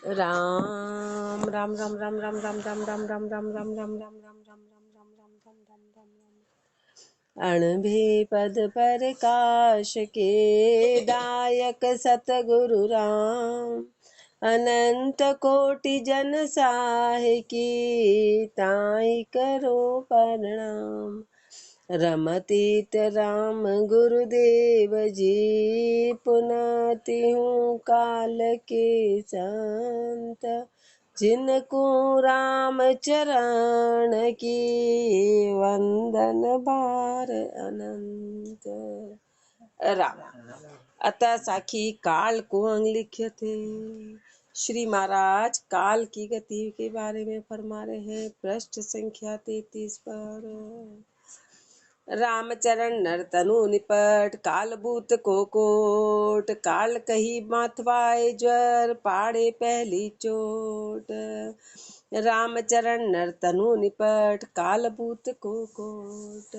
राम राम राम राम राम राम राम राम राम राम राम राम राम राम राम राम राम राम राम राम। अणभे पद प्रकाश के दायक सतगुरु राम, अनंत कोटि जन साहे की ताई करो प्रणाम। रमतीत राम गुरुदेव जी, पुनति हूँ काल के संत, जिनको राम चरण की वंदन बार अनंत। राम अतः साखी काल को अंग लिखे थे। श्री महाराज काल की गति के बारे में फरमा रहे हैं पृष्ठ संख्या 33 पर। रामचरण नर तनु निपट, काल भूत को कोट, काल कही माथवाए ज्वर, पाड़े पहली चोट। रामचरण नर तनु निपट, काल भूत को कोट।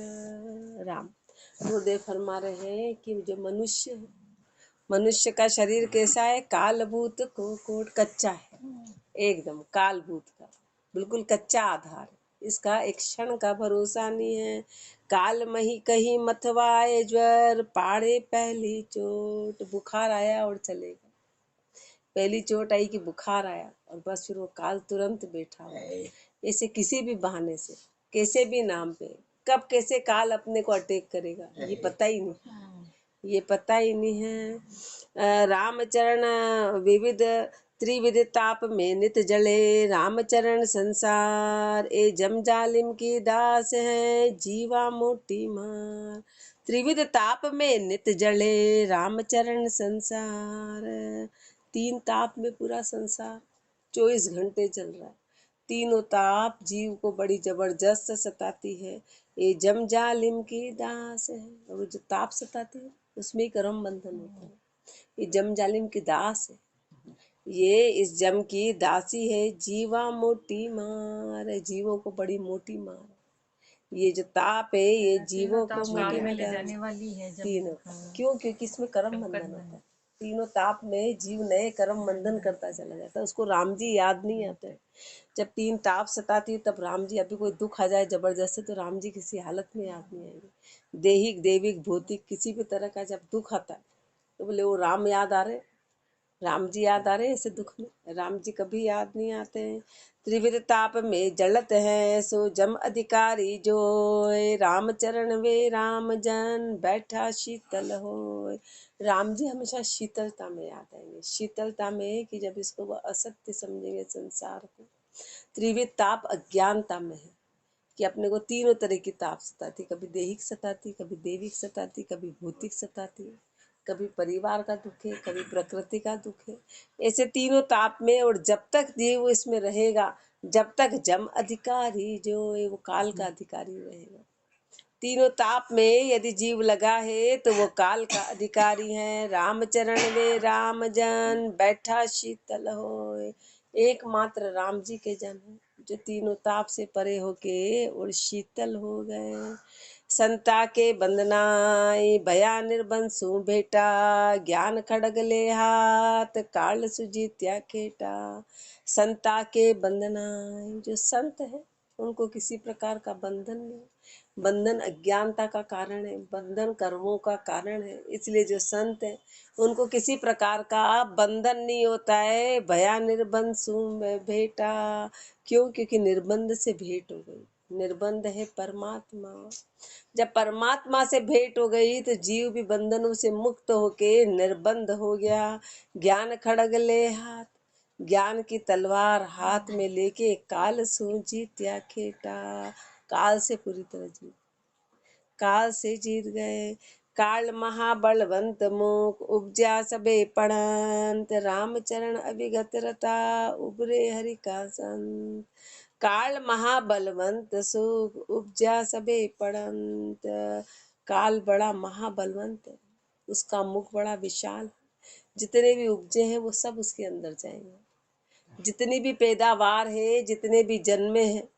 राम गुरुदेव फरमा रहे हैं कि जो मनुष्य है, मनुष्य का शरीर कैसा है? कालभूत को कोट, कच्चा है, एकदम कालभूत का बिल्कुल कच्चा आधार है। इसका एक क्षण का भरोसा नहीं है। काल मही कहीं मथवाए ज्वर, पाड़े पहली चोट। बुखार आया और चलेगा, पहली चोट आई कि बुखार आया और बस फिर वो काल तुरंत बैठा हुआ है। ऐसे किसी भी बहाने से, कैसे भी नाम पे, कब कैसे काल अपने को अटैक करेगा ये पता ही नहीं, ये पता ही नहीं है। रामचरण विविध त्रिविध ताप में नित जले, रामचरण संसार ए जम जालिम की दास है, जीवा मोटी मार। त्रिविध ताप में नित जले, रामचरण संसार। 3 ताप में पूरा संसार 24 घंटे चल रहा है। तीनों ताप जीव को बड़ी जबरदस्त सताती है। ये जम जालिम की दास है, और जो ताप सताती है उसमें ही कर्म बंधन होता है। ये जम जालिम की दास है, ये इस जम की दासी है। जीवा मोटी मार है, जीवों को बड़ी मोटी मार है। ये जो ताप है ये जीवों को मोटी में ले जाने वाली है। तीनों क्यों? क्योंकि इसमें कर्म बंधन होता है। तीनों ताप में जीव नए कर्म बंधन करता चला जाता है। उसको राम जी याद नहीं आते। जब 3 ताप सताती तब राम जी, अभी कोई दुख आ जाए जबरदस्ती तो राम जी किसी हालत में याद नहीं आएंगे। देहिक देविक भौतिक किसी भी तरह का जब दुख आता है तो बोले वो राम याद आ रहे, राम जी याद आ रहे हैं। ऐसे दुख में राम जी कभी याद नहीं आते हैं। त्रिविध ताप में जलत है सो जम अधिकारी जो, रामचरण वे राम जन बैठा शीतल हो। राम जी हमेशा शीतलता में याद आएंगे, शीतलता में कि जब इसको वो असत्य समझेंगे संसार को। त्रिविध ताप अज्ञानता में है कि अपने को तीनों तरह की ताप सताती, कभी देहिक सताती, कभी देविक सताती, कभी भौतिक सताती, कभी परिवार का दुख है, कभी प्रकृति का दुख है। ऐसे तीनों ताप में, और जब तक जीव इसमें रहेगा, जब तक जम अधिकारी जो है वो काल का अधिकारी रहेगा। तीनों ताप में यदि जीव लगा है तो वो काल का अधिकारी है। रामचरण वे राम जन बैठा शीतल हो। एकमात्र राम जी के जन है जो तीनों ताप से परे होके और शीतल हो गए। संता के बंदनाई भया निर्बंसु बेटा, ज्ञान खड़ग ले हाथ काल सुजीत्या खेटा। संता के बंदनाई, जो संत है उनको किसी प्रकार का बंधन नहीं। बंधन अज्ञानता का कारण है, बंधन कर्मों का कारण है। इसलिए जो संत है उनको किसी प्रकार का बंधन नहीं होता है। भया निर्बंध सुम भेटा, क्यों? क्योंकि निर्बंध से भेंट हो गई। निर्बंध है परमात्मा। जब परमात्मा से भेंट हो गई तो जीव भी बंधनों से मुक्त होके निर्बंध हो गया। ज्ञान खड़ग ले हाथ, ज्ञान की तलवार हाथ में लेके काल सूझी त्या खेटा। काल से पूरी तरह जीत, काल से जीत गए। काल महाबलवंत मुख उपजा सबे पढ़ंत, रामचरण अभिगत रता उबरे हरि का संत। काल महाबलवंत सुख उपजा सबे पढ़ंत। काल बड़ा महाबलवंत है, उसका मुख बड़ा विशाल है। जितने भी उपजे हैं वो सब उसके अंदर जाएंगे। जितनी भी पैदावार है, जितने भी जन्मे हैं,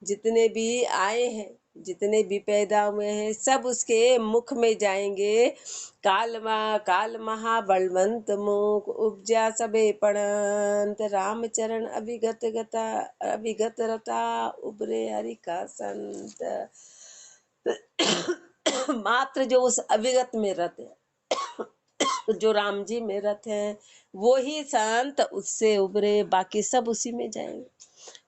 जितने भी आए हैं, जितने भी पैदा हुए हैं सब उसके मुख में जाएंगे। काल महाबलवंत मुख उपजा सबे पड़ंत, रामचरण अभिगत रता उबरे हरि का संत। मात्र जो उस अभिगत में रत है, जो राम जी में रत है, वो ही संत उससे उबरे, बाकी सब उसी में जाएंगे।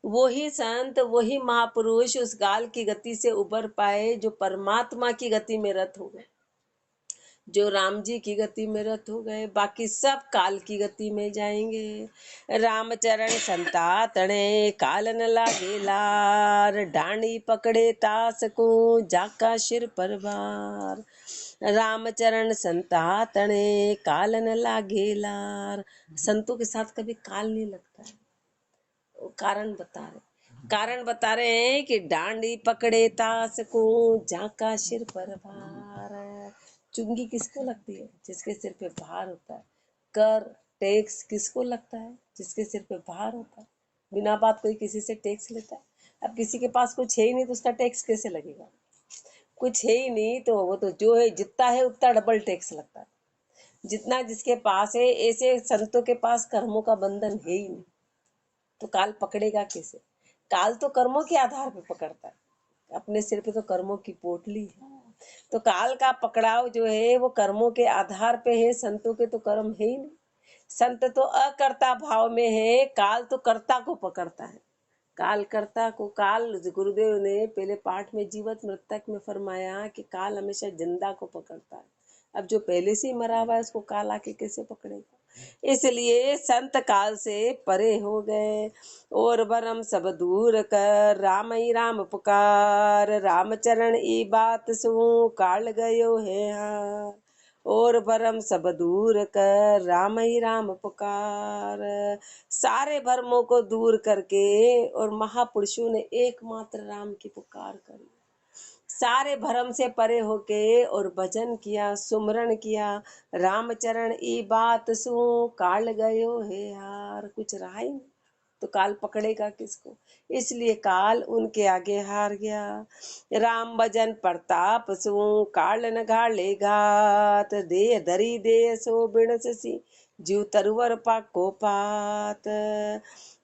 वो ही संत, वही महापुरुष उस काल की गति से उबर पाए जो परमात्मा की गति में रत हो गए, जो राम जी की गति में रत हो गए, बाकी सब काल की गति में जाएंगे। रामचरण संता तणे काल न लागे लार, डांडी पकड़े तास को जाका सिर पर भार। रामचरण संता तणे काल न लागे लार, संतों के साथ कभी काल नहीं लगता है। कारण बता रहे हैं कि डांडी पकड़े तास को झांका सिर पर भार। चुंगी किसको लगती है? जिसके सिर पे भार होता है। कर टैक्स किसको लगता है? जिसके सिर पे भार होता है। बिना बात कोई किसी से टैक्स लेता है? अब किसी के पास कुछ है ही नहीं तो उसका टैक्स कैसे लगेगा? कुछ है ही नहीं तो वो तो जो है जितना है उतना डबल टैक्स लगता है, जितना जिसके पास है। ऐसे संतों के पास कर्मों का बंधन है ही नहीं, तो काल पकड़ेगा कैसे? काल तो कर्मों के आधार पे पकड़ता है, अपने सिर पे तो कर्मों की पोटली है। तो काल का पकड़ाव जो है वो कर्मों के आधार पे है, संतों के तो कर्म है ही नहीं। संत तो अकर्ता भाव में है, काल तो कर्ता को पकड़ता है। काल कर्ता को, काल गुरुदेव ने पहले पाठ में जीवत मृतक में फरमाया कि काल हमेशा जिंदा को पकड़ता है। अब जो पहले से ही मरा हुआ है उसको काल आके कैसे पकड़ेगा? इसलिए संत काल से परे हो गए। और भरम सब दूर कर राम ही राम पुकार, रामचरण ई बात सु काल गयो है हार। और भरम सब दूर कर राम ही राम पुकार, सारे भरमों को दूर करके और महापुरुषों ने एकमात्र राम की पुकार करी। सारे भरम से परे होके और भजन किया, सुमरण किया। रामचरण ई बात सु काल गयो है हार। कुछ रहा ही नहीं तो काल पकड़ेगा किसको? इसलिए काल उनके आगे हार गया। राम भजन प्रताप सु काल न घाले घात, दे धरी दे सो बिण सी जीव तरुवर पाको पात।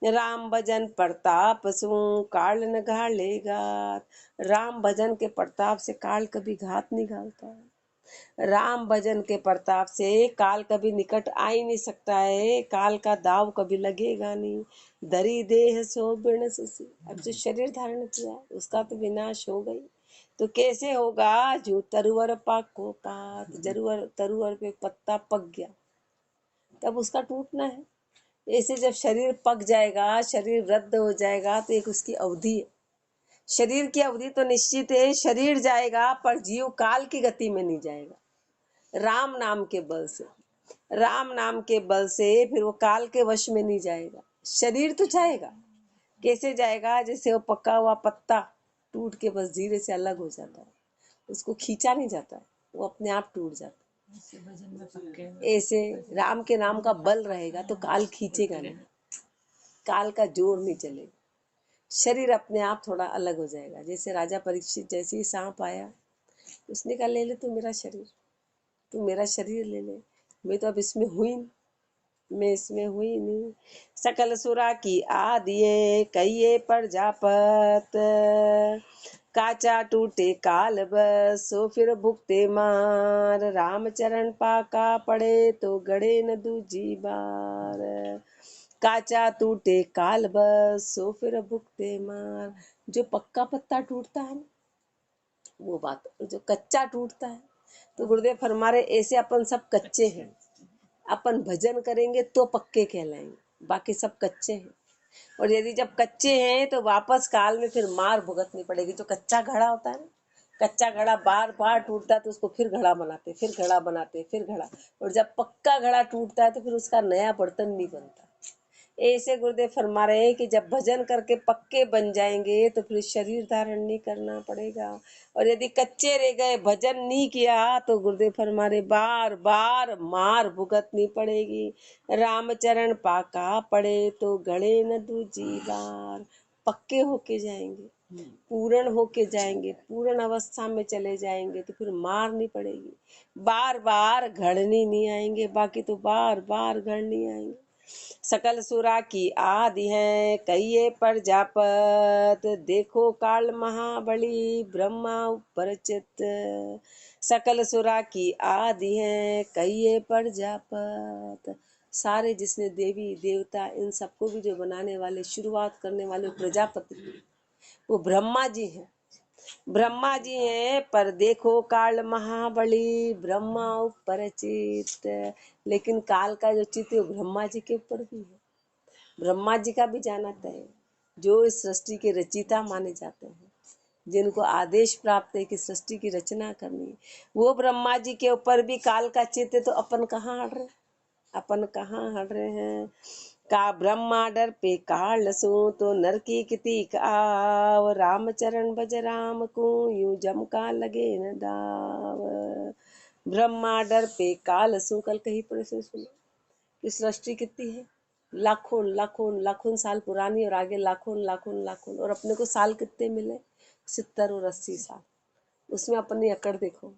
राम भजन प्रताप सु काल न घाले घात, राम भजन के प्रताप से काल कभी घात नहीं घालता है। राम भजन के प्रताप से काल कभी निकट आ ही नहीं सकता है, काल का दाव कभी लगेगा नहीं। धरी देह सो बिण ससी, अब जो शरीर धारण किया उसका तो विनाश हो गई, तो कैसे होगा? जो तरुवर पाको पात, जरूर तरुवर पे पत्ता पक गया तब उसका टूटना है। ऐसे जब शरीर पक जाएगा, शरीर रद्द हो जाएगा, तो एक उसकी अवधि है। शरीर की अवधि तो निश्चित है, शरीर जाएगा पर जीव काल की गति में नहीं जाएगा। राम नाम के बल से, राम नाम के बल से फिर वो काल के वश में नहीं जाएगा। शरीर तो जाएगा, कैसे जाएगा? जैसे वो पका हुआ पत्ता टूट के बस धीरे से अलग हो जाता है, उसको खींचा नहीं जाता, वो अपने आप टूट जाता है। ऐसे राम के नाम का बल रहेगा तो काल खींचेगा नहीं, काल का जोर नहीं चलेगा, शरीर अपने आप थोड़ा अलग हो जाएगा। जैसे राजा परीक्षित, जैसे ही सांप आया उसने कहा ले ले तू मेरा शरीर, तू मेरा शरीर ले ले, मैं तो अब इसमें हुई नहीं, मैं इसमें हुई नहीं। सकल सुरा की आदिये कहिए प्रजापत, काचा टूटे काल बस सो फिर भुगते मार। रामचरण पाका पड़े तो गड़े न दूजी बार, काचा टूटे काल बस सो फिर भुगते मार। जो पक्का पत्ता टूटता है वो बात, जो कच्चा टूटता है तो गुरुदेव फरमा रहे ऐसे अपन सब कच्चे हैं। अपन भजन करेंगे तो पक्के कहलाएंगे, बाकी सब कच्चे हैं। और यदि जब कच्चे हैं तो वापस काल में फिर मार भुगतनी पड़ेगी। जो कच्चा घड़ा होता है ना, कच्चा घड़ा बार बार टूटता है तो उसको फिर घड़ा बनाते, फिर घड़ा बनाते, फिर घड़ा। और जब पक्का घड़ा टूटता है तो फिर उसका नया बर्तन नहीं बनता। ऐसे गुरुदेव फरमा रहे हैं कि जब भजन करके पक्के बन जाएंगे तो फिर शरीर धारण नहीं करना पड़ेगा। और यदि कच्चे रह गए, भजन नहीं किया, तो गुरुदेव फरमा रहे बार बार मार भुगतनी पड़ेगी। रामचरण पाका पड़े तो गड़े न दूजी बार, पक्के होके जाएंगे। पूर्ण होके जाएंगे, पूर्ण अवस्था में चले जाएंगे तो फिर मार नहीं पड़ेगी, बार बार घड़नी नहीं आएंगे, बाकी तो बार बार घड़नी आएंगे। सकल सुरा की आदि है कहिए प्रजापत, देखो काल महाबली ब्रह्मा उपरचित। सकल सुरा की आदि है कहिए प्रजापत, सारे जिसने देवी देवता इन सबको भी जो बनाने वाले, शुरुआत करने वाले प्रजापति, वो ब्रह्मा जी हैं। ब्रह्मा जी हैं, पर देखो काल महाबली ब्रह्मा ऊपर चित। लेकिन काल का जो चित्त है वो ब्रह्मा जी के ऊपर भी है। ब्रह्मा जी का भी जाना तय, जो इस सृष्टि के रचिता माने जाते हैं, जिनको आदेश प्राप्त है कि सृष्टि की रचना करनी है, वो ब्रह्मा जी के ऊपर भी काल का चित्त है। तो अपन कहाँ हट रहे, अपन कहाँ हट रहे हैं। का ब्रह्मा डर पे काल सो तो नर की किति आव, रामचरण भज राम को यूं जम का लगे न दाव। ब्रह्मा डर पे काल सो, कल कहीं पर से सुनो कि सृष्टि कितनी है, लाखों लाखों लाखों साल पुरानी, और आगे लाखों लाखों लाखों, और अपने को साल कितने मिले, 70 और 80 साल। उसमें अपनी अकड़ देखो,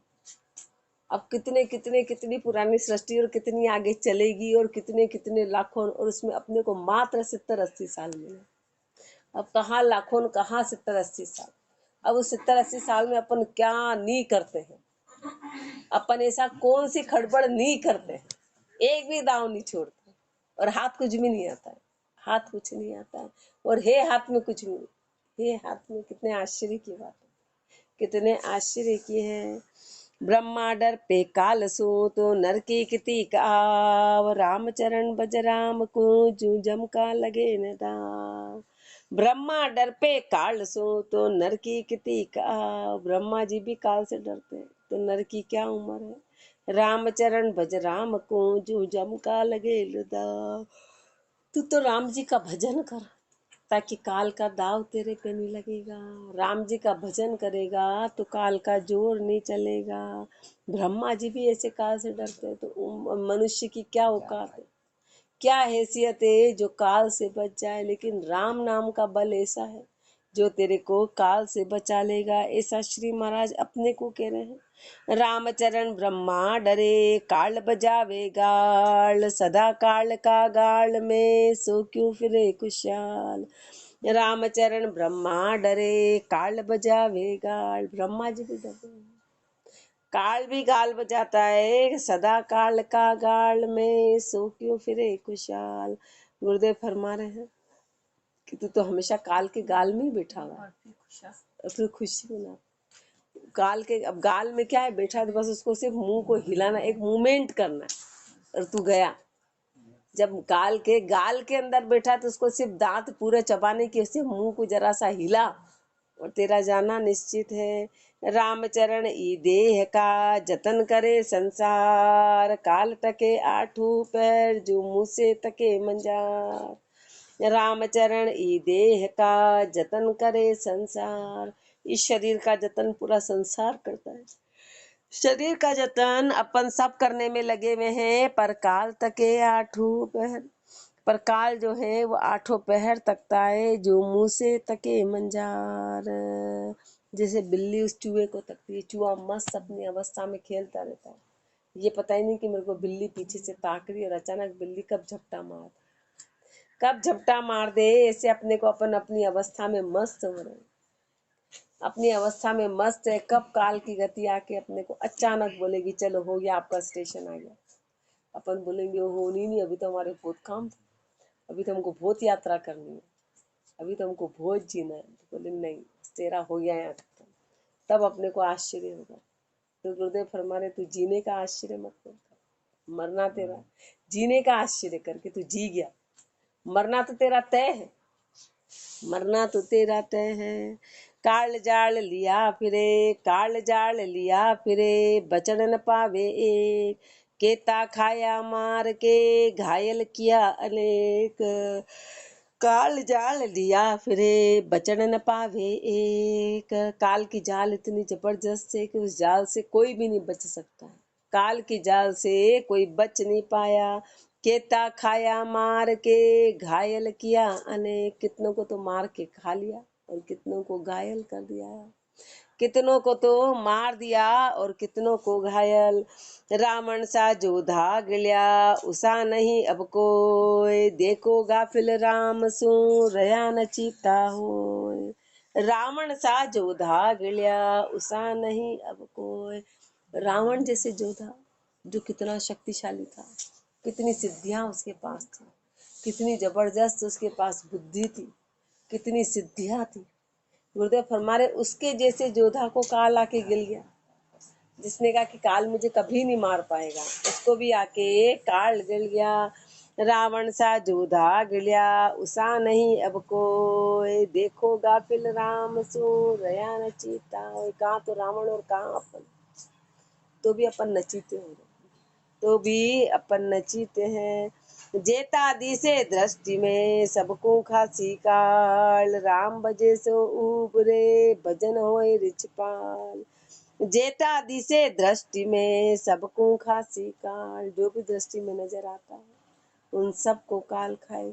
अब कितने कितने कितनी पुरानी सृष्टि और कितनी आगे चलेगी, और कितने कितने लाखों, और उसमें अपने को मात्र 70-80 साल मिले। अब कहाँ लाखों, कहाँ 70-80 साल। अब उस 70-80 साल में अपन क्या नहीं करते हैं, अपन ऐसा कौन सी खड़बड़ नहीं करते हैं, एक भी दांव नहीं छोड़ते, और हाथ कुछ भी नहीं आता है, हाथ कुछ नहीं आता है, और हे हाथ में कुछ भी नहीं, हे हाथ में। कितने आश्चर्य की बात है, कितने आश्चर्य की है। ब्रह्मा डर पे काल सो तो नर की किति काव, रामचरण भज राम को जू जम का लगे न दाव। ब्रह्मा डर पे काल सो तो नर की किति काव, ब्रह्मा जी भी काल से डरते हैं, तो नर की क्या उम्र है। रामचरण भज राम को जू जम का लगे न दाव। तू तो राम जी का भजन कर, ताकि काल का दाव तेरे पे नहीं लगेगा। राम जी का भजन करेगा तो काल का जोर नहीं चलेगा। ब्रह्मा जी भी ऐसे काल से डरते हैं, तो मनुष्य की क्या औकात है, क्या हैसियत है जो काल से बच जाए। लेकिन राम नाम का बल ऐसा है जो तेरे को काल से बचा लेगा। ऐसा श्री महाराज अपने को कह रहे हैं। रामचरण ब्रह्मा डरे काल बजावे गाल, सदा काल का गाल में सो क्यों फिरे खुशहाल। रामचरण ब्रह्मा डरे काल बजावे गाल, ब्रह्मा जी भी डरे, काल भी गाल बजाता है, सदा काल का गाल में सो क्यों फिरे खुशहाल। गुरुदेव फरमा रहे हैं कि तू तो हमेशा काल के गाल में ही बैठा हुआ है, और फिर खुशी मना। काल के, अब गाल में क्या है, बैठा तो बस उसको सिर्फ मुंह को हिलाना, एक मूवमेंट करना है, और तू गया। जब गाल के अंदर बैठा तो उसको सिर्फ दांत पूरे चबाने की, सिर्फ मुंह को जरा सा हिला और तेरा जाना निश्चित है। रामचरण ई देह का जतन करे संसार, काल तके आठू पैर जो मुँह से तके मंजार। रामचरण ई देह का जतन करे संसार, इस शरीर का जतन पूरा संसार करता है। शरीर का जतन अपन सब करने में लगे हुए हैं, पर काल तके आठों पहर, पर काल जो है वो आठों पहर तकता है जो मुंह से तके मंजार। जैसे बिल्ली उस चूहे को तकती है, चूहा मस्त अपनी अवस्था में खेलता रहता है, ये पता ही नहीं कि मेरे को बिल्ली पीछे से ताक रही है, और अचानक बिल्ली कब झपटा मार दे। ऐसे अपने को अपन अपनी अवस्था में मस्त हो रहे, अपनी अवस्था में मस्त है, कब काल की गति आके अपने को अचानक बोलेगी चलो हो गया, आपका स्टेशन आ गया। अपन बोलेंगे हो नहीं, अभी तो हमारे बहुत काम था, अभी तो हमको बहुत यात्रा करनी है, अभी तो हमको बहुत जीना है। तो बोले नहीं, तेरा हो गया यहाँ खत्म। तब अपने को आश्चर्य होगा। तो गुरुदेव फरमा रहे, तू जीने का आश्चर्य मत कर, मरना तेरा, जीने का आश्चर्य करके तू जी गया, मरना तो तेरा तय है, मरना तो तेरा तय है। काल जाल लिया फिरे, काल जाल लिया फिरे, बचन न पावे एक, केता खाया मार के घायल किया अनेक। काल जाल लिया फिरे, बचन न पावे एक, काल की जाल इतनी जबरदस्त है कि उस जाल से कोई भी नहीं बच सकता। काल की जाल से कोई बच नहीं पाया। केता खाया मार के घायल किया अनेक, कितनों को तो मार के खा लिया, और कितनों को घायल कर दिया, कितनों को तो मार दिया और कितनों को घायल। रावण सा जोधा गिल्या उसा नहीं अब कोई, देखो गाफिल राम सु रया न चीता हो। रावण सा जोधा गिल्या उसा नहीं अब कोई। रावण जैसे जोधा जो कितना शक्तिशाली था, कितनी सिद्धियां उसके पास थी, कितनी जबरदस्त उसके पास बुद्धि थी, कितनी सिद्धियां थी। गुरुदेव फरमा रहे उसके जैसे जोधा को काल आके गिल गया, जिसने कहा कि काल मुझे कभी नहीं मार पाएगा, उसको भी आके काल गिल गया। रावण सा जोधा गिलिया उसा नहीं अब कोई, देखो गाफिल राम सु रया न चीता। कहाँ तो रावण और कहाँ अपन, तो भी अपन नचीते हो, तो भी अपन नचीते हैं। जेता दिसे दृष्टि में सबको खासी काल, राम बजे सो उबरे भजन होए रिछपाल। जेता दिसे दृष्टि में सबको खासी काल, जो भी दृष्टि में नजर आता है उन सबको काल खाए,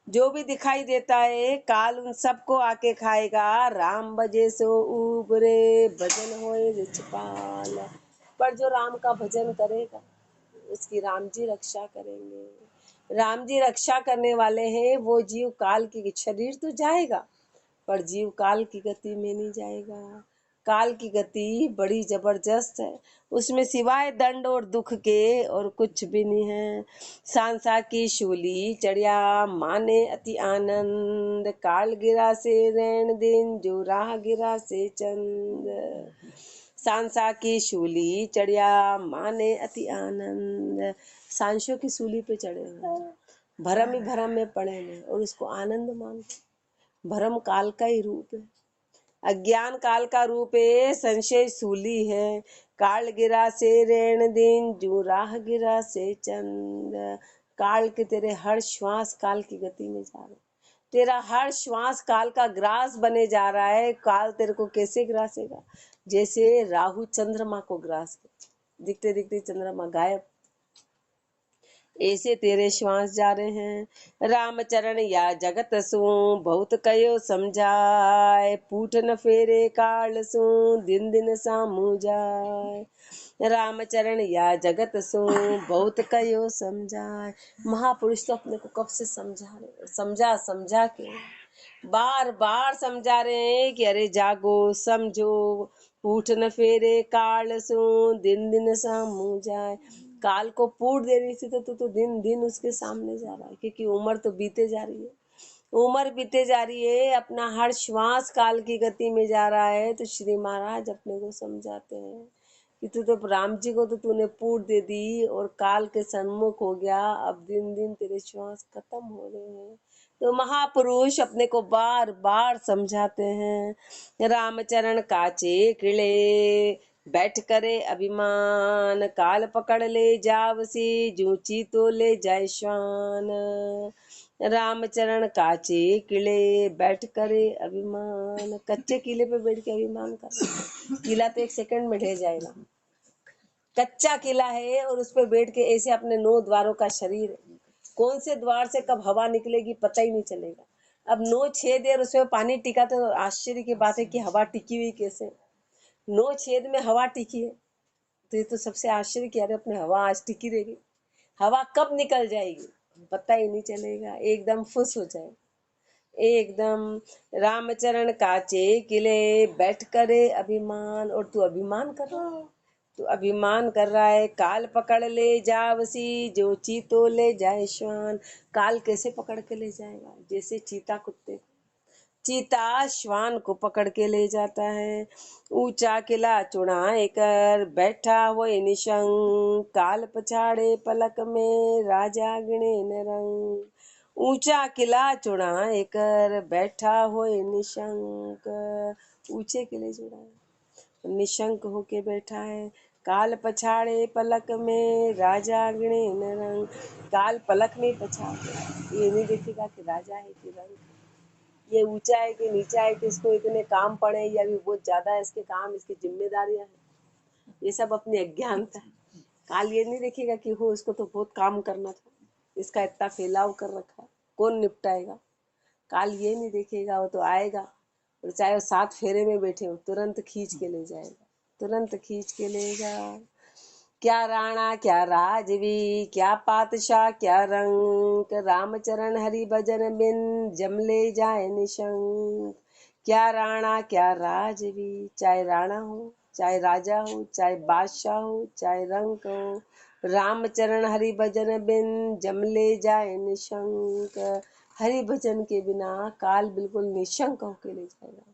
जो भी दिखाई देता है काल उन सबको आके खाएगा। राम बजे सो उबरे भजन होए रिछपाल। पर जो राम का भजन करेगा उसकी राम जी रक्षा करेंगे। राम जी रक्षा करने वाले हैं। वो जीव काल की, शरीर तो जाएगा पर जीव काल की गति में नहीं जाएगा। काल की गति बड़ी जबरदस्त है, उसमें सिवाय दंड और दुख के और कुछ भी नहीं है। सांसा की शूली चढ़िया माने अति आनंद, काल गिरा से रैन दिन जो राह गिरा से चंद। सांसा की शूली चढ़िया माने अति आनंद, सांसों की सूली पे चढ़े हुए, भरम ही भरम में पड़े हैं और उसको आनंद मानते। भरम काल का ही रूप है, अज्ञान काल का रूप है, संशय सूली है। काल गिरा से रैन दिन जो राह गिरा से चंद। काल के तेरे हर श्वास काल की गति में जा रहे, तेरा हर श्वास काल का ग्रास बने जा रहा है। काल तेरे को कैसे ग्रासेगा, जैसे राहु चंद्रमा को ग्रास कर, दिखते दिखते चंद्रमा गायब, ऐसे तेरे श्वास जा रहे हैं। रामचरण या जगत सु बहुत कयो समझाए, पूठ न फेरे काल सु दिन दिन सामू जाए। रामचरण या जगत सु बहुत कयो समझाए। महापुरुष तो अपने को कब से समझा रहे, समझा समझा के बार बार समझा रहे हैं कि अरे जागो समझो, पूठ न फेरे काल सु दिन दिन सामू जाए। काल को पूट देने से तो दिन दिन उसके सामने जा रहा है, क्योंकि उम्र तो बीते जा रही है, उम्र बीते जा रही है, अपना हर श्वास काल की गति में जा रहा है। तो श्री महाराज अपने को समझाते हैं कि तू तो राम जी को तो तूने पूट दे दी और काल के सन्मुख हो गया, अब दिन दिन तेरे श्वास खत्म हो रहे हैं। तो महापुरुष अपने को बार बार समझाते हैं। रामचरण काचे किले बैठ करे अभिमान, काल पकड़ ले जावसी जूची तो ले जाए श्वान। रामचरण काचे किले बैठ करे अभिमान, कच्चे किले पे बैठ के अभिमान कर, किला तो एक सेकंड में ढह जाएगा, कच्चा किला है और उस पर बैठ के ऐसे अपने 9 द्वारों का शरीर है, कौन से द्वार से कब हवा निकलेगी पता ही नहीं चलेगा। अब 9 छेद और उसमें पानी टिका, तो आश्चर्य की बात है कि हवा टिकी हुई कैसे, 9 छेद में हवा टिकी है। तो ये तो सबसे आश्चर्य कि अरे अपने हवा आज टिकी रहेगी, हवा कब निकल जाएगी पता ही नहीं चलेगा, एकदम फुस हो जाए एकदम। रामचरण काचे किले बैठ करे अभिमान, और तू अभिमान कर रहा है, तू अभिमान कर रहा है। काल पकड़ ले जावसी जो चीतो ले जाए श्वान। काल कैसे पकड़ के ले जाएगा, जैसे चीता कुत्ते, चीता श्वान को पकड़ के ले जाता है। ऊंचा किला चुड़ाए कर बैठा वो निशंक, काल पछाड़े पलक में राजा गिने न रंग। ऊंचा किला चुड़ाए कर बैठा हो निशंक, ऊंचे किले चुड़ाए निशंक होके बैठा है। काल पछाड़े पलक में राजा गिने न रंग, काल पलक में पछाड़े, ये नहीं देखेगा कि राजा है कि रंग, ये ऊंचा है कि नीचा है, कि इसको इतने काम पड़े या भी बहुत ज्यादा है इसके काम, इसकी जिम्मेदारियां हैं, ये सब अपनी अज्ञानता है। काल ये नहीं देखेगा कि हो इसको तो बहुत काम करना था, इसका इतना फैलाव कर रखा है, कौन निपटाएगा। काल ये नहीं देखेगा, वो तो आएगा और चाहे वो 7 फेरे में बैठे हो तुरंत खींच के ले जाएगा, तुरंत खींच के लेगा। क्या राणा क्या राजवी, क्या पातशाह क्या रंक, रामचरण हरि भजन बिन जम ले जाए निशंक। क्या राणा क्या राजवी, चाहे राणा हो, चाहे राजा हो, चाहे बादशाह हो, चाहे रंक हो, रामचरण हरि भजन बिन जम ले जाए निशंक। हरि भजन के बिना काल बिल्कुल निशंक होके ले जाएगा।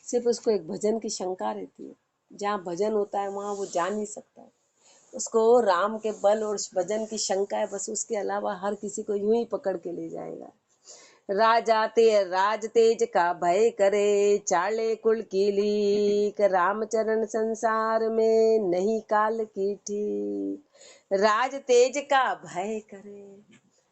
सिर्फ उसको एक भजन की शंका रहती है, जहाँ भजन होता है वहाँ वो जा नहीं सकता है, उसको राम के बल और भजन की शंका है, बस उसके अलावा हर किसी को यूं ही पकड़ के ले जाएगा। राज तेज का भय करे, चाले कुल की लीक, रामचरण संसार में नहीं काल की ठीक। राज तेज का भय करे,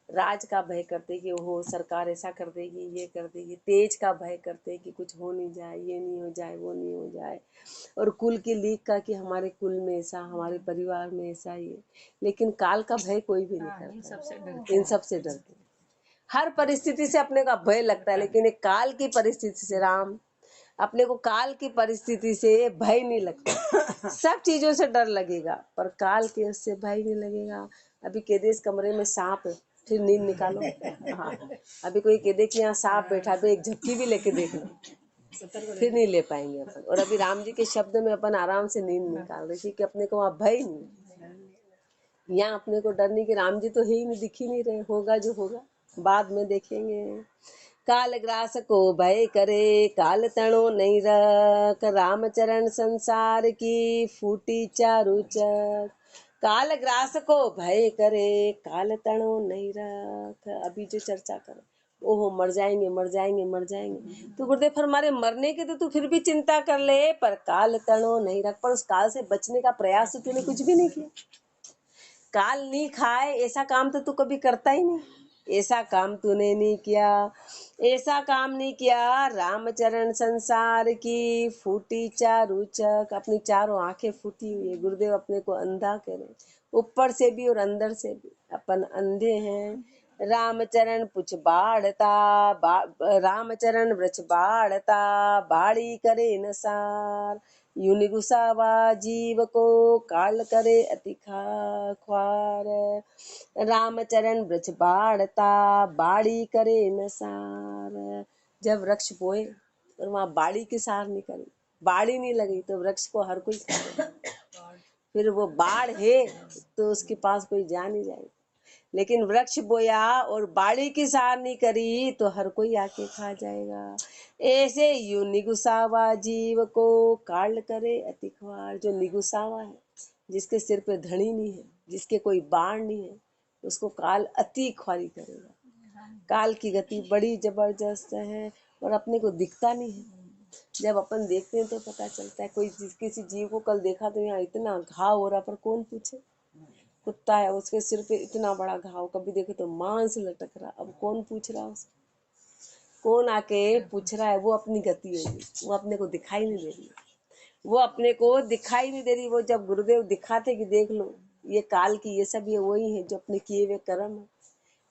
राज का भय करते कि ओहो सरकार ऐसा कर देगी, ये कर देगी। तेज का भय करते कि कुछ हो नहीं जाए, ये नहीं हो जाए, वो नहीं हो जाए। और कुल की लीक का कि हमारे कुल में ऐसा, हमारे परिवार में ऐसा ही है। लेकिन काल का भय कोई भी नहीं करता, इन सबसे डरते। हर परिस्थिति से अपने का भय लगता है, लेकिन एक काल की परिस्थिति से राम, अपने को काल की परिस्थिति से भय नहीं लगता। सब चीजों से डर लगेगा पर काल के उससे भय नहीं लगेगा। अभी कह दे इस कमरे में सांप है, फिर नींद निकालो। हाँ, अभी कोई कह दे कि यहाँ सांप बैठा, तो एक झपकी भी लेके देख लो, फिर नहीं ले पाएंगे अपन। और अभी राम जी के शब्द में अपन आराम से नींद निकाल रहे थे कि अपने को वहाँ भय नहीं, यहाँ अपने को डर नहीं कि राम जी तो है ही नहीं, दिख ही नहीं रहे, होगा जो होगा बाद में देखेंगे। काल ग्रास को भय करे, काल तणो नहीं रख, रामचरण संसार की फूटी चारू चक। काल ग्रास को भय करे, काल तणो नहीं रख। अभी जो चर्चा करे, ओहो मर जाएंगे मर जाएंगे मर जाएंगे, तो गुरुदेव फिर हमारे मरने की तो तू फिर भी चिंता कर ले, पर काल तणो नहीं रख। पर उस काल से बचने का प्रयास तो तूने कुछ भी नहीं किया। काल नहीं खाए ऐसा काम तो तू कभी करता ही नहीं, ऐसा काम तूने नहीं किया, ऐसा काम नहीं किया। रामचरण संसार की फूटी चारू चक, अपनी चारों आंखें फूटी हुई है। गुरुदेव अपने को अंधा करे, ऊपर से भी और अंदर से भी अपन अंधे हैं। रामचरण पुछ बाढ़ता, रामचरण वृक्ष बाढ़ता, बाड़ी करे नसार। यूं निगुसावा जीव को, काल करे अति ख्वार। रामचरण वृक्ष बाढ़ता, बाड़ी करे नसार। जब वृक्ष बोए और वहाँ बाड़ी की सार नहीं करी, बाड़ी नहीं लगी, तो वृक्ष को हर कोई फिर वो बाढ़ है तो उसके पास कोई जा नहीं जाएगा। लेकिन वृक्ष बोया और बाड़ी की सार नहीं करी तो हर कोई आके खा जाएगा। ऐसे यू निगुसावा जीव को, काल करे अति ख्वार। जो निगुसावा है, जिसके सिर पे धड़ी नहीं है, जिसके कोई बाण नहीं है, उसको काल अति ख्वारी करेगा। काल की गति बड़ी जबरदस्त है और अपने को दिखता नहीं है। जब अपन देखते हैं तो पता चलता है। कोई किसी जीव को कल देखा तो यहाँ इतना घाव हो रहा, पर कौन पूछे। कुत्ता है, उसके सिर पे इतना बड़ा घाव, कभी देखे तो मांस लटक रहा, अब कौन पूछ रहा उसको, कौन आके पूछ रहा है। वो अपनी गति होगी, वो अपने को दिखाई नहीं दे रही, वो अपने को दिखाई नहीं दे रही। वो जब गुरुदेव दिखाते कि देख लो ये काल की, ये सब ये वही है जो अपने किए हुए कर्म है।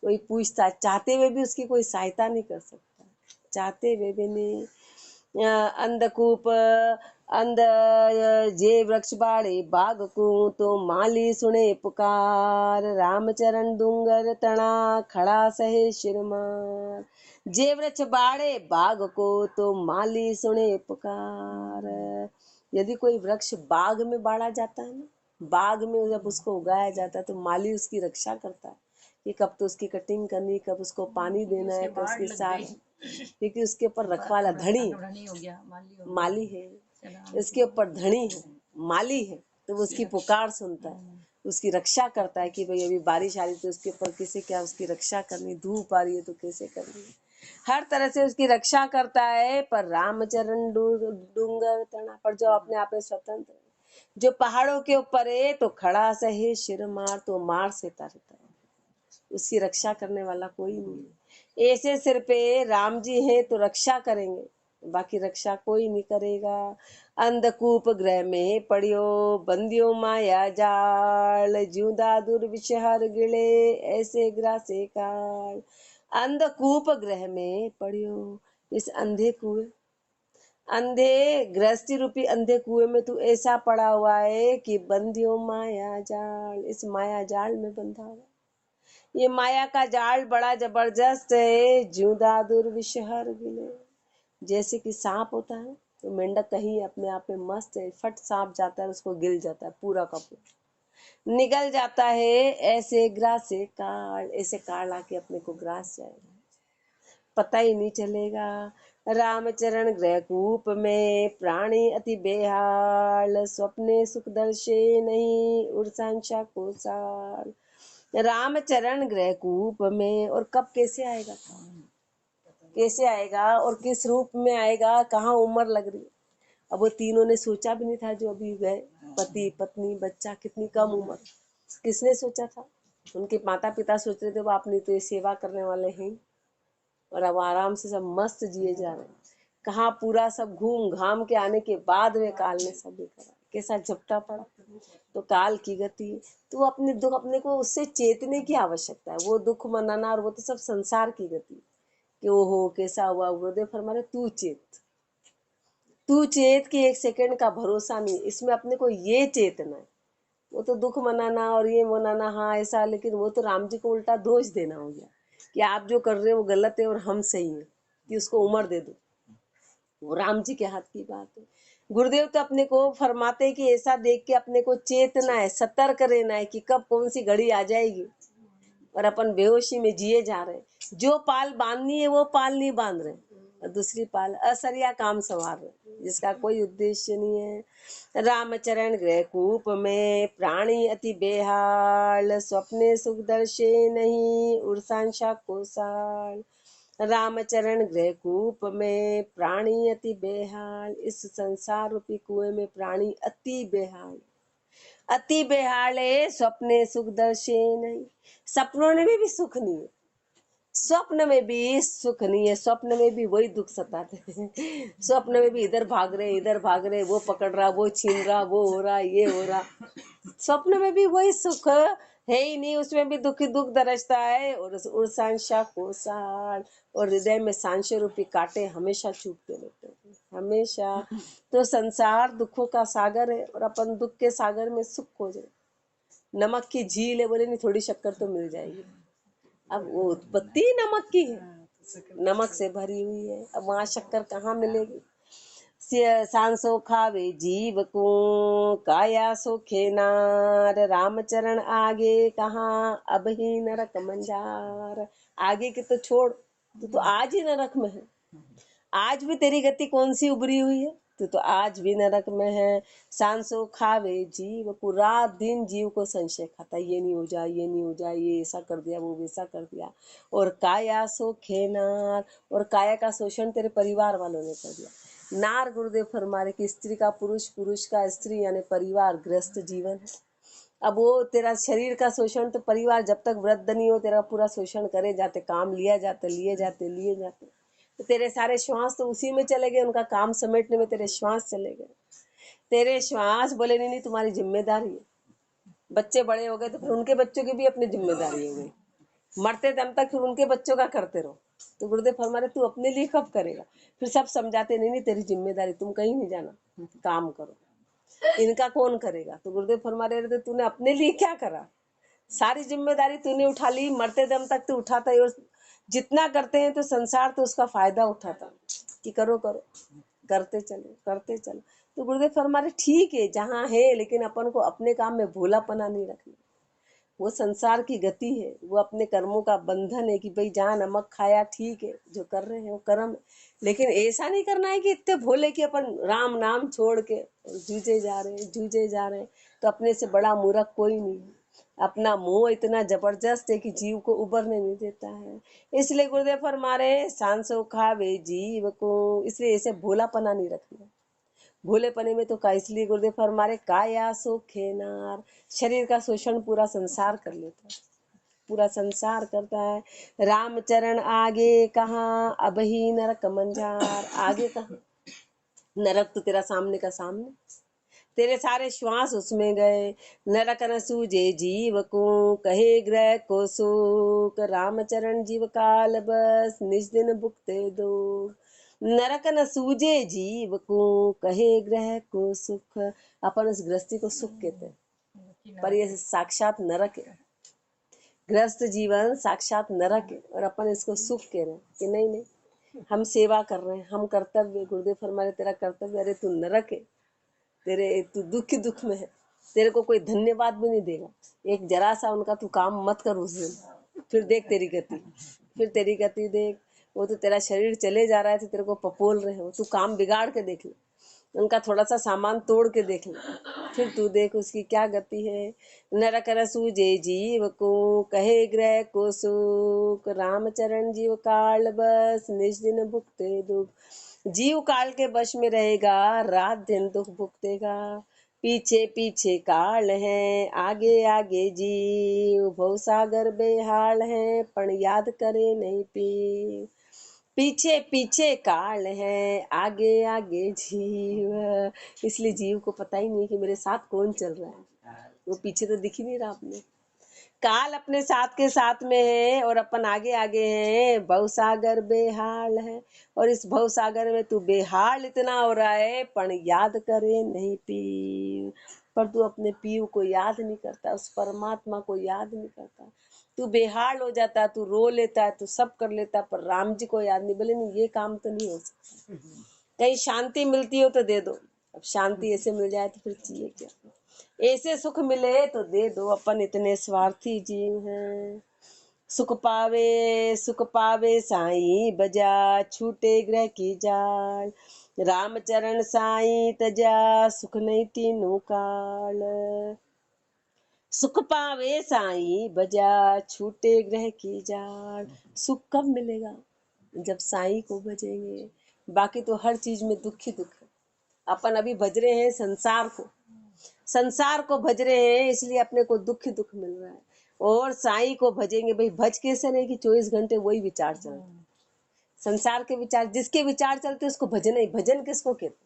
कोई पूछता, चाहते हुए भी उसकी कोई सहायता नहीं कर सकता, चाहते हुए भी नहीं। अंधकूप अंध जे वृक्ष बाड़े बाग को, तो माली सुने पुकार, रामचरण डूंगर तना खड़ा सहे शिरमार। जे वृक्ष बाड़े बाग को, तो माली सुने पुकार। यदि कोई वृक्ष बाग में बाड़ा जाता है ना, बाग में जब उसको उगाया जाता है तो माली उसकी रक्षा करता है कि कब तो उसकी कटिंग करनी, कब उसको पानी देना है, कब उसके साथ, क्योंकि उसके ऊपर रखवाला धनी माली है, उसके ऊपर धनी है, माली है, तो वो उसकी पुकार सुनता है, उसकी रक्षा करता है कि भाई अभी बारिश आ रही तो उसके ऊपर कैसे क्या उसकी रक्षा करनी, धूप आ रही है तो कैसे करनी, हर तरह से उसकी रक्षा करता है। पर रामचरण डूंगर तना पर जो अपने आप में स्वतंत्र है, जो पहाड़ों के ऊपर है, तो खड़ा सहे शिर मार, तो मार सेता रहता है, उसकी रक्षा करने वाला कोई नहीं है। ऐसे सिर पे राम जी हैं तो रक्षा करेंगे, बाकी रक्षा कोई नहीं करेगा। अंधकूप ग्रह में पड़ियो, बंदियो माया जाल, जूदा दुर्विषहर गिले, ऐसे ग्रासे काल। अंधकूप ग्रह में पड़ियो। इस अंधे गृहस्थी रूपी अंधे कुएं में तू ऐसा पड़ा हुआ है कि बंधियो माया जाल, इस माया जाल में बंधा हुआ। ये माया का जाल बड़ा जबरदस्त है। ज्यों दादुर विषहर गिले, जैसे कि सांप होता है तो मेंढक कहीं अपने आप में मस्त है, फट सांप जाता है उसको गिल जाता है, पूरा का पूरा निगल जाता है। ऐसे ग्रासे काल, ऐसे काल आके अपने को ग्रास जाएगा, पता ही नहीं चलेगा। रामचरण ग्रहकूप में प्राणी अति बेहाल, स्वप्ने सुख दर्शे नहीं उर्सांशा कोसाल। रामचरण ग्रहकूप में, और कब कैसे आएगा, कैसे आएगा और किस रूप में आएगा, कहाँ उम्र लग रही। अब वो तीनों ने सोचा भी नहीं था जो अभी गए, पति पत्नी बच्चा, कितनी कम उम्र, किसने सोचा था। उनके माता पिता सोच रहे थे वो अपनी तो ये सेवा करने वाले हैं, और अब आराम से सब मस्त जिए जा रहे हैं। कहाँ पूरा सब घूम घाम के आने के बाद में काल ने सब करा, कैसा झपटा पड़ा। तो काल की गति, तो अपने दुख अपने को उससे चेतने की आवश्यकता है। वो दुख मनाना और वो तो सब संसार की गति कि वो हो कैसा हुआ। गुरुदेव फरमाए तू चेत कि एक सेकंड का भरोसा नहीं, इसमें अपने को ये चेतना है। वो तो दुख मनाना और ये मनाना, हाँ ऐसा, लेकिन वो तो राम जी को उल्टा दोष देना हो गया कि आप जो कर रहे हो वो गलत है और हम सही है, कि उसको उम्र दे दो। वो राम जी के हाथ की बात है। गुरुदेव तो अपने को फरमाते हैं कि ऐसा देख के अपने को चेतना है, सतर्क रहना है कि कब कौन सी घड़ी आ जाएगी, और अपन बेहोशी में जिए जा रहे हैं। जो पाल बांधनी है वो पाल नहीं बांध रहे, और दूसरी पाल असरिया काम संवार रहे, जिसका कोई उद्देश्य नहीं है। रामचरण गृहकूप में प्राणी अति बेहाल, स्वप्ने सुख दर्शे नहीं उर्सांशा कोसाल। रामचरण गृहकूप में प्राणी अति बेहाल, इस संसार रूपी कुएं में प्राणी अति बेहाल, अति बेहाल है। स्वप्ने सुख दर्शे नहीं, सपनों में भी सुख नहीं है, स्वप्न में भी सुख नहीं है, स्वप्न में भी वही दुख सताते हैं। स्वप्न में भी इधर भाग रहे, वो पकड़ रहा, वो छीन रहा, वो हो रहा, ये हो रहा। स्वप्न में भी वही सुख है ही नहीं, उसमें भी दुख ही दुख दरसता है। और उर्सांशा कोसाल, और हृदय में सांशे रूपी कांटे हमेशा चुभते रहते हैं, हमेशा। तो संसार दुखों का सागर है, और अपन दुख के सागर में सुख हो जाए। नमक की झील है, बोले नहीं थोड़ी शक्कर तो मिल जाएगी। अब वो उत्पत्ति नमक की है, नमक से भरी हुई है, अब वहां शक्कर कहाँ मिलेगी। सांसो खावे जीव को, काया सोखे नार, रामचरण आगे कहाँ अब ही नरक मंजार। आगे की तो छोड़, तो आज ही नरक में है। आज भी तेरी गति कौन सी उभरी हुई है, तो आज भी नरक में है। सांसो खावे जीव को, रात दिन जीव को संशय खाता, ये नहीं हो जाए, ये नहीं हो जाए, ये ऐसा कर दिया, वो वैसा कर दिया। और काया सो खेनार, और काया का शोषण तेरे परिवार वालों ने कर दिया। नार गुरुदेव फरमारे कि स्त्री का पुरुष, पुरुष का स्त्री, यानी परिवार गृहस्थ जीवन है। अब वो तेरा शरीर का शोषण तो परिवार जब तक वृद्ध नहीं हो तेरा पूरा शोषण करे जाते, काम लिए जाते। तो तेरे सारे श्वास तो उसी में चले गए, उनका काम समेटने में तेरे श्वास चले गए। तेरे श्वास बोले नहीं तुम्हारी जिम्मेदारी है। बच्चे बड़े हो गए तो फिर उनके बच्चों की भी अपनी जिम्मेदारी हो गई, मरते दम तक फिर उनके बच्चों का करते रहो। तो गुरुदेव फरमाने तू अपने लिए कब करेगा। फिर सब समझाते नहीं तेरी जिम्मेदारी, तुम कहीं नहीं जाना, काम करो, इनका कौन करेगा। तो गुरुदेव फरमा रहे थे तूने अपने लिए क्या करा, सारी जिम्मेदारी तूने उठा ली, मरते दम तक तू उठाता है। और जितना करते हैं तो संसार तो उसका फायदा उठाता कि करो करो, करते चलो। तो गुरुदेव फरमा रहे ठीक है जहाँ है, लेकिन अपन को अपने काम में भोलापना नहीं रखना। वो संसार की गति है, वो अपने कर्मों का बंधन है कि भाई जहाँ नमक खाया ठीक है, जो कर रहे हैं वो कर्म है। लेकिन ऐसा नहीं करना है कि इतने भोले कि अपन राम नाम छोड़ के जूझे जा रहे हैं। तो अपने से बड़ा मूर्ख कोई नहीं है। अपना मोह इतना जबरदस्त है कि जीव को उबरने नहीं देता है। इसलिए गुरुदेव फरमा रहे सांसो खावे जीव को, इसलिए ऐसे भोलापना नहीं रखना। भोलेपने में तो का, इसलिए गुरुदेव फरमारे काया सो खेनार, शरीर का शोषण पूरा संसार कर लेता है, पूरा संसार करता है। रामचरण आगे कहाँ अब ही नरक मंजार, आगे कहाँ, नरक तो तेरा सामने का सामने। तेरे सारे श्वास उसमें गए। नरक न सूझे जीव को, कहे ग्रह को सुख, रामचरण जीव काल बस निज दिन भुगते दो। नरक न सूझे जीव को, कहे ग्रह को सुख। अपन उस गृहस्थी को सुख कहते हैं, पर ये साक्षात नरक है। गृहस्थ जीवन साक्षात नरक है और अपन इसको सुख कह रहे हैं कि नहीं नहीं हम सेवा कर रहे हैं, हम कर्तव्य। गुरुदेव फरमा रहे तेरा कर्तव्य, अरे तू नरक है, तेरे तू दुख में है, तेरे को कोई धन्यवाद भी नहीं देगा। एक जरा सा उनका तू काम मत कर उस दिन, फिर देख तेरी गति, फिर तेरी गति देख। वो तो तेरा शरीर चले जा रहा है तो तेरे को पपोल रहे हो, तू काम बिगाड़ के देख ले, उनका थोड़ा सा सामान तोड़ के देख ले, फिर तू देख उसकी क्या गति है। नरक न सूझे जीव को, कहे ग्रह को सुख, रामचरण जीव काल बस निज दिन भुगते दुख। जीव काल के वश में रहेगा, रात दिन दुख भुगतेगा। पीछे पीछे काल है, आगे आगे जीव, भवसागर बेहाल है, पण याद करे नहीं पीव। पीछे पीछे काल है, आगे आगे जीव। इसलिए जीव को पता ही नहीं कि मेरे साथ कौन चल रहा है, वो पीछे तो दिख ही नहीं रहा अपने। काल अपने साथ के साथ में है और अपन आगे आगे हैं। भवसागर बेहाल है और इस भवसागर में तू बेहाल इतना हो रहा है, पण याद करे नहीं पीव। पर तू अपने पीव को याद नहीं करता, उस परमात्मा को याद नहीं करता। तू बेहाल हो जाता, तू रो लेता है, तू सब कर लेता, पर राम जी को याद नहीं। बोले नहीं ये काम तो नहीं हो सकता। कहीं शांति मिलती हो तो दे दो, अब शांति ऐसे मिल जाए तो फिर चाहिए क्या। ऐसे सुख मिले तो दे दो, अपन इतने स्वार्थी जीव हैं। सुख पावे साईं बजा, छूटे ग्रह की जाल, रामचरण साईं तजा, सुख नहीं तीनों काल। सुख पावे साईं बजा, छूटे ग्रह की जाल। सुख कब मिलेगा? जब साईं को भजेंगे। बाकी तो हर चीज में दुख ही दुख है। अपन अभी भज रहे हैं संसार को भज रहे हैं, इसलिए अपने को दुख ही दुख मिल रहा है। और साईं को भजेंगे, भाई भज कैसे नहीं कि 24 घंटे वही विचार चलते, संसार के विचार, जिसके विचार चलते उसको भजन ही। भजन किसको कहते?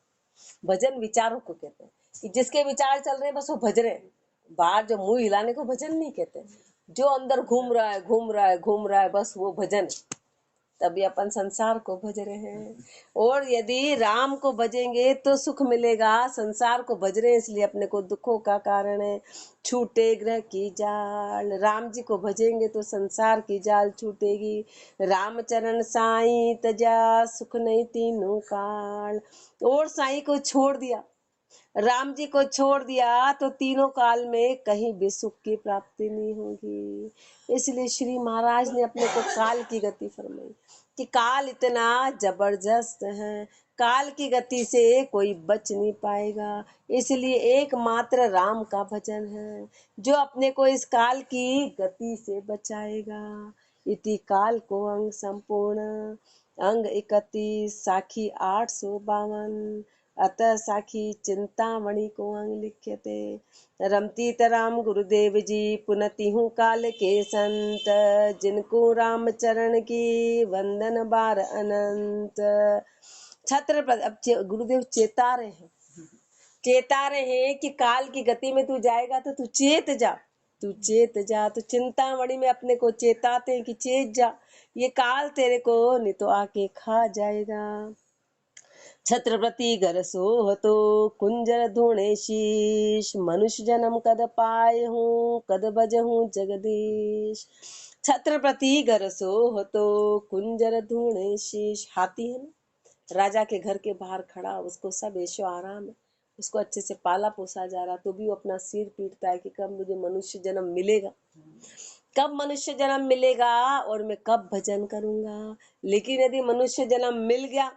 भजन विचारों को कहते हैं कि जिसके विचार चल रहे हैं बस वो भज रहे हैं। बाहर जो मुंह हिलाने को भजन नहीं कहते, जो अंदर घूम रहा है बस वो भजन। तभी अपन संसार को भज रहे हैं। और यदि राम को भजेंगे तो सुख मिलेगा, संसार को भज रहे हैं इसलिए अपने को दुखों का कारण है। छूटे ग्रह की जाल, राम जी को भजेंगे तो संसार की जाल छूटेगी। रामचरण साईं तजा, सुख नहीं तीनों काल। और साईं को छोड़ दिया, राम जी को छोड़ दिया तो तीनों काल में कहीं भी सुख की प्राप्ति नहीं होगी। इसलिए श्री महाराज ने अपने को काल की गति फरमाई कि काल इतना जबरदस्त है, काल की गति से कोई बच नहीं पाएगा। इसलिए एकमात्र राम का भजन है जो अपने को इस काल की गति से बचाएगा। इति काल को अंग संपूर्ण, अंग 31 साखी 852, अतः साखी चिंतामणि को अंग लिख्यते। रमती तराम गुरुदेव जी पुनति हूँ काल के संत, जिनको राम चरण की वंदन बार अनंत। छत्रपति, अब गुरुदेव चेता रहे हैं कि काल की गति में तू जाएगा तो तू चेत जा। तो चिंतामणि में अपने को चेताते हैं कि चेत जा, ये काल तेरे को नहीं तो आके खा जाएगा। छत्रपति घर सोहतो कुंजर धूणे शीश, मनुष्य जन्म कद पाए हूँ कद बज हूँ जगदीश। छत्रपति घर सोहतो कुंजर धूणे शीश। हाथी है ना, राजा के घर के बाहर खड़ा, उसको सब ऐशो आराम है, उसको अच्छे से पाला पोसा जा रहा, तो भी वो अपना सिर पीटता है कि कब मुझे मनुष्य जन्म मिलेगा और मैं कब भजन करूंगा। लेकिन यदि मनुष्य जन्म मिल गया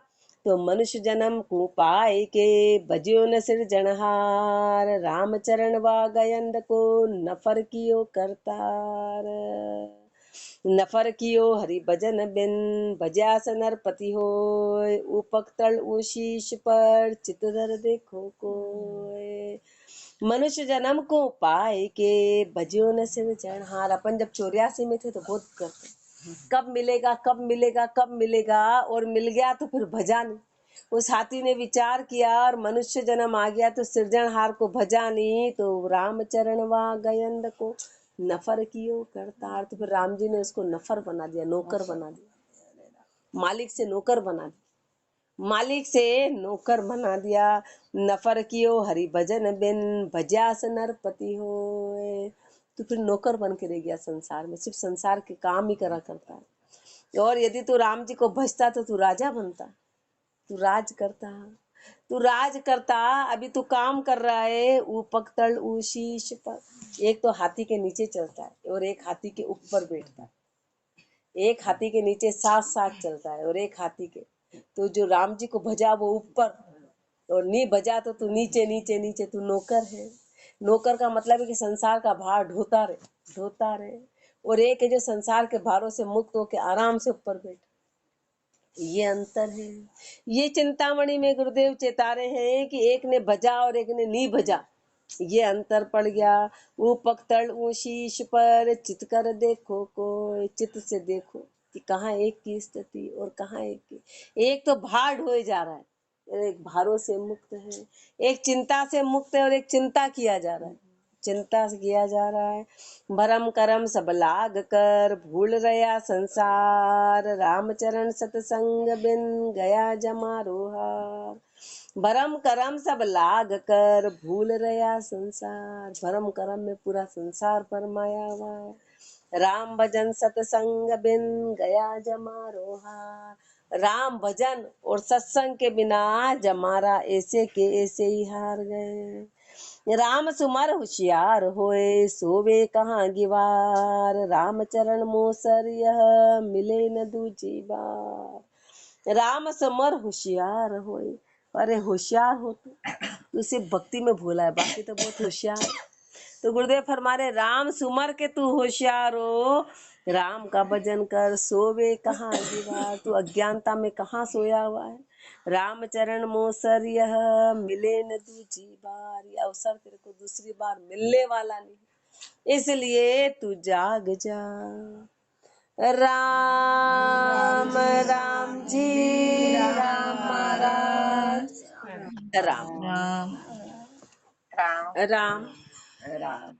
तो मनुष्य जन्म को पाए के भजियो न सिरजनहार, रामचरण वा गयंद को नफर कियो करतार। नफर कियो हरि भजन बिन, भज्यास नरपति होय, उपक तल शीश पर चितधर देखो कोय। मनुष्य जन्म को पाए के भजियो न सिरजनहार। अपन जब 84 में थे तो बहुत करते, कब मिलेगा, और मिल गया तो फिर भजा नहीं। उस हाथी ने विचार किया और मनुष्य जन्म आ गया तो सृजनहार को भजा नहीं, तो रामचरण वा गयंद को नफर कियो करतार। तो फिर राम जी ने उसको नफर बना दिया, नौकर बना दिया, मालिक से नौकर बना दिया, मालिक से नौकर बना दिया। नफर कियो हरि भजन बिन भजास नरपति हो। तो फिर नौकर बन के रह गया संसार में, सिर्फ संसार के काम ही करा करता है। और यदि तू राम जी को भजता तो तू राजा बनता, तू राज करता, तू राज करता। अभी तू काम कर रहा है ऊ पकतल ऊ शीश पर। एक तो हाथी के नीचे चलता है और एक हाथी के ऊपर बैठता है, एक हाथी के नीचे साथ साथ चलता है और एक हाथी के। तो जो राम जी को भजा वो ऊपर, और नहीं भजा तो तू नीचे नीचे नीचे, तू नौकर है। नौकर का मतलब है कि संसार का भार ढोता रहे, ढोता रहे। और एक है जो संसार के भारों से मुक्त होकर आराम से ऊपर बैठे। ये अंतर है। ये चिंतामणि में गुरुदेव चेता रहे हैं कि एक ने भजा और एक ने नहीं भजा, ये अंतर पड़ गया। वो पकतल ऊ शीश पर चित कर देखो, को चित से देखो कि कहाँ एक की स्थिति और कहाँ एक की। एक तो भार ढोए जा रहा है, एक भारों से मुक्त है, एक चिंता से मुक्त है और एक चिंता किया जा रहा है, चिंता से किया जा रहा है। भरम करम सब लाग कर भूल रहा संसार, रामचरण सतसंग बिन गया जमारोहार। भरम करम सब लाग कर भूल रहा संसार, भरम करम में पूरा संसार परमाया हुआ है। राम भजन सतसंग बिन गया जमारोहार। राम भजन और सत्संग के बिना जमारा ऐसे के ऐसे ही हार गए। राम सुमर होशियार होए सोवे कहाँ गिवार, रामचरण मोसर यह मिले न दूजी बार। राम सुमर होशियार होए, अरे होशियार हो तू सिर्फ भक्ति में भूला है, बाकी तो बहुत होशियार है। तो गुरुदेव फरमा रहे राम सुमर के तू होशियार हो, राम का भजन कर सोवे कहाँ दीवार, तू अज्ञानता में कहाँ सोया हुआ है। रामचरण मोसर यह मिले न दूजी बार, ये अवसर तेरे को दूसरी बार मिलने वाला नहीं, इसलिए तू जाग जा। राम राम जी राम महाराज राम राम राम राम